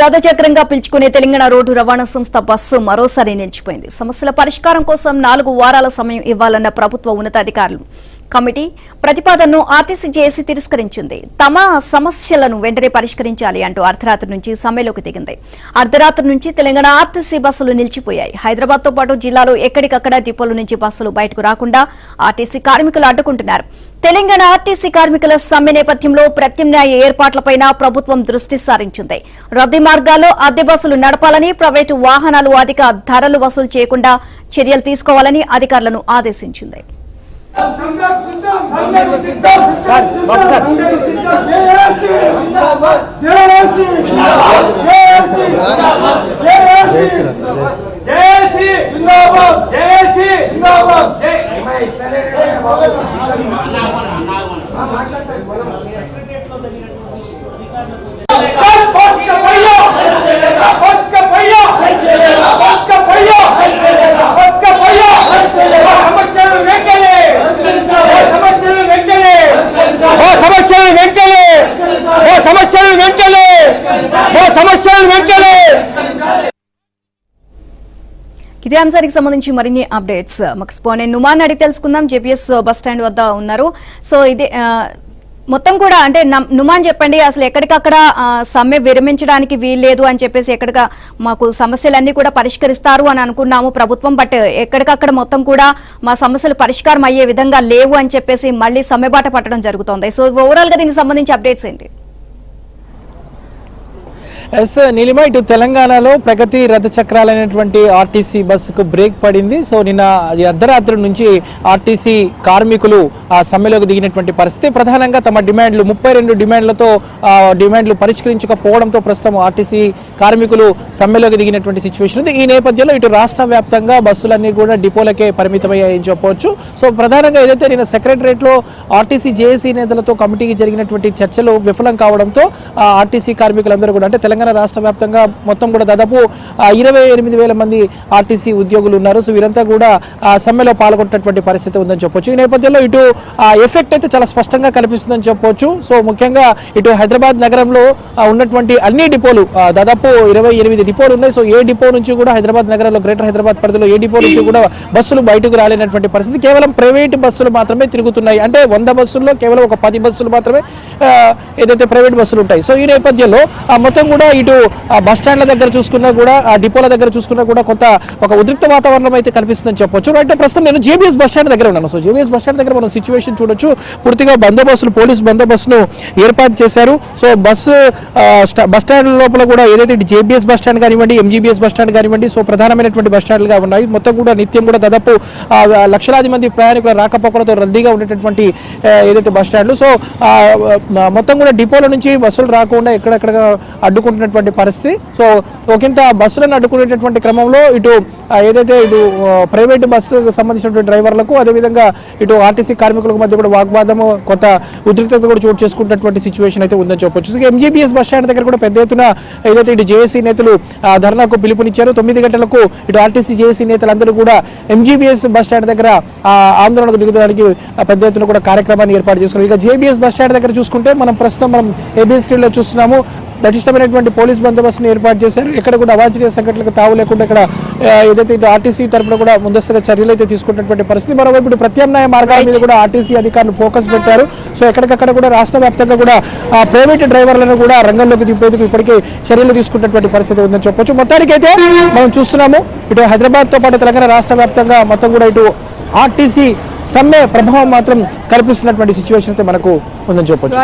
రథచక్రంగా పిలుచుకునే తెలంగాణ రోడ్డు రవాణా సంస్థ బస్సు మరోసారి నిలిచిపోయింది. సమస్యల పరిష్కారం కోసం 4 వారాల సమయం ఇవ్వాలన్న ప్రభుత్వ ఉన్నతాధికారులు కమిటీ ప్రతిపాదనను ఆర్టీసీ జేఏసీ తిరస్కరించింది. తమ సమస్యలను వెంటనే పరిష్కరించాలి అంటూ అర్ధరాత్రి నుంచి సమ్మెలోకి దిగింది. అర్ధరాత్రి నుంచి తెలంగాణ ఆర్టీసీ బస్సులు నిలిచిపోయాయి. హైదరాబాద్ తో పాటు జిల్లాలో ఎక్కడికక్కడ డిపోల నుంచి బస్సులు బయటకు రాకుండా ఆర్టీసీ కార్మికులు అడ్డుకుంటున్నారు. తెలంగాణ ఆర్టీసీ కార్మికుల సమ్మె నేపథ్యంలో ప్రత్యామ్నాయ ఏర్పాట్లపై ప్రభుత్వం దృష్టి సారించింది. రద్దీ మార్గాల్లో అద్దె బస్సులు నడపాలని, ప్రైవేటు వాహనాలు అధిక ధరలు వసూలు చేయకుండా చర్యలు తీసుకోవాలని అధికారులను ఆదేశించింది. ఇదే అంశానికి సంబంధించి మరిన్ని అప్డేట్స్ మక్స్పోనే నుమాన్ అడిగి తెలుసుకుందాం. జేపీఎస్ బస్ స్టాండ్ వద్ద ఉన్నారు. సో ఇదే మొత్తం కూడా అంటే నుమాన్ చెప్పండి, అసలు ఎక్కడికక్కడ సమ్మె విరమించడానికి వీల్లేదు అని చెప్పేసి ఎక్కడిక మాకు సమస్యలన్నీ కూడా పరిష్కరిస్తారు అని అనుకున్నాము ప్రభుత్వం, బట్ ఎక్కడికక్కడ మొత్తం కూడా మా సమస్యలు పరిష్కారం అయ్యే విధంగా లేవు అని చెప్పేసి మళ్ళీ సమ్మె బాట పట్టడం జరుగుతోంది. సో ఓవరాల్ గా దీనికి సంబంధించి అప్డేట్స్ ఏంటి? ఎస్ నీలిమ, ఇటు తెలంగాణలో ప్రగతి రథచక్రాలైనటువంటి ఆర్టీసీ బస్సుకు బ్రేక్ పడింది. సో నిన్న అర్ధరాత్రి నుంచి ఆర్టీసీ కార్మికులు ఆ సమ్మెలోకి దిగినటువంటి పరిస్థితి. ప్రధానంగా తమ డిమాండ్లు 32 డిమాండ్లతో డిమాండ్లు పరిష్కరించకపోవడంతో ప్రస్తుతం ఆర్టీసీ కార్మికులు సమ్మెలోకి దిగినటువంటి సిచ్యువేషన్ ఉంది. ఈ నేపథ్యంలో ఇటు రాష్ట్ర వ్యాప్తంగా బస్సులన్నీ కూడా డిపోలకే పరిమితమయ్యాయని చెప్పవచ్చు. సో ప్రధానంగా ఏదైతే నిన్న సెక్రటరియట్లో ఆర్టీసీ జేఏసీ నేతలతో కమిటీకి జరిగినటువంటి చర్చలు విఫలం కావడంతో ఆర్టీసీ కార్మికులందరూ కూడా అంటే తెలంగాణ రాష్ట్ర వ్యాప్తంగా మొత్తం కూడా దాదాపు 28,000 మంది ఆర్టీసీ ఉద్యోగులు ఉన్నారు. సో వీరంతా కూడా సమ్మెలో పాల్గొన్నటువంటి పరిస్థితి ఉందని చెప్పొచ్చు. ఈ నేపథ్యంలో ఇటు ఎఫెక్ట్ అయితే చాలా స్పష్టంగా కనిపిస్తుందని చెప్పొచ్చు. సో ముఖ్యంగా ఇటు హైదరాబాద్ నగరంలో ఉన్నటువంటి అన్ని డిపోలు దాదాపు 28 డిపోలు ఉన్నాయి. సో ఏ డిపో నుంచి కూడా హైదరాబాద్ నగరంలో గ్రేటర్ హైదరాబాద్ పరిధిలో ఏ డిపో నుంచి కూడా బస్సులు బయటకు రాలేనటువంటి పరిస్థితి. కేవలం ప్రైవేట్ బస్సులు మాత్రమే తిరుగుతున్నాయి. అంటే 100 బస్సుల్లో కేవలం ఒక 10 బస్సులు మాత్రమే ఏదైతే ప్రైవేట్ బస్సులు ఉంటాయి. సో ఈ నేపథ్యంలో మొత్తం కూడా ఇటు బస్ స్టాండ్ల దగ్గర చూసుకున్నా కూడా డిపోల దగ్గర చూసుకున్నా కూడా కొంత ఒక ఉద్రిక్త వాతావరణం అయితే కనిపిస్తుందని చెప్పొచ్చు. అంటే ప్రస్తుతం నేను జేబీఎస్ బస్ స్టాండ్ దగ్గర ఉన్నాను. సో జేబీఎస్ బస్ స్టాండ్ దగ్గర మనం సిచ్యువేషన్ చూడొచ్చు. పూర్తిగా బందోబస్తులు, పోలీస్ బందోబస్తును ఏర్పాటు చేశారు. సో బస్ స్టాండ్ లోపల కూడా ఏదైతే ఇటు జేబీఎస్ బస్ స్టాండ్ కానివ్వండి, ఎంజీబీఎస్ బస్ స్టాండ్ కానివ్వండి, సో ప్రధానమైనటువంటి బస్ స్టాండ్లుగా ఉన్నాయి. మొత్తం కూడా నిత్యం కూడా దాదాపు లక్షలాది మంది ప్రయాణికుల రాకపోకలతో రద్దీగా ఉండేటటువంటి ఏదైతే బస్ స్టాండ్లు. సో మొత్తం కూడా డిపోల నుంచి బస్సులు రాకుండా ఎక్కడెక్కడ అడ్డుకుంటున్నటువంటి పరిస్థితి. సో ఒకంత బస్సులను అడ్డుకునేటటువంటి క్రమంలో ఇటు ఏదైతే ఇటు ప్రైవేట్ బస్సుకు సంబంధించినటువంటి డ్రైవర్లకు, అదేవిధంగా ఇటు ఆర్టీసీ కార్మికులకు మధ్య కూడా వాగ్వాదము, కొంత ఉద్రిక్తత కూడా చోటు చేసుకున్నటువంటి సిచ్యువేషన్ అయితే ఉందని చెప్పొచ్చు. సో ఎంజీబీఎస్ బస్ స్టాండ్ దగ్గర కూడా పెద్ద ఎత్తున ఏదైతే ఇటు జేఏసీ నేతలు ధర్నాకు పిలుపునిచ్చారు. 9 గంటలకు ఇటు ఆర్టీసీ జేఏసీ నేతలందరూ కూడా ఎంజీబీఎస్ బస్ స్టాండ్ దగ్గర ఆందోళనకు దిగడానికి పెద్ద ఎత్తున కూడా కార్యక్రమాన్ని ఏర్పాటు చేసుకున్నారు. ఇక జేబీఎస్ బస్ స్టాండ్ దగ్గర చూసుకుంటే మనం ఏబీఎస్ స్క్రీన్లో చూస్తున్నాము. పటిష్టమైనటువంటి పోలీస్ బందోబస్తును ఏర్పాటు చేశారు. ఇక్కడ కూడా అవాంఛనీయ సంఘటనలకు తావు లేకుండా ఇక్కడ ఏదైతే ఇటు ఆర్టీసీ తరఫున కూడా ముందస్తుగా చర్యలు అయితే తీసుకున్నటువంటి పరిస్థితి. మరోవైపు ఇప్పుడు ప్రత్యామ్నాయ మార్గాల మీద కూడా ఆర్టీసీ అధికారులు ఫోకస్ పెట్టారు. సో ఎక్కడికక్కడ కూడా రాష్ట్ర వ్యాప్తంగా కూడా ప్రైవేట్ డ్రైవర్లను కూడా రంగంలోకి దింపేందుకు ఇప్పటికే చర్యలు తీసుకున్నటువంటి పరిస్థితి ఉందని చెప్పొచ్చు. మొత్తానికైతే మనం చూస్తున్నాము ఇటు హైదరాబాద్తో పాటు తెలంగాణ రాష్ట్ర వ్యాప్తంగా మొత్తం కూడా ఇటు ఆర్టీసీ సమ్మె ప్రభావం మాత్రం కనిపిస్తున్నటువంటి సిచ్యువేషన్ అయితే మనకు ఉందని చెప్పొచ్చు.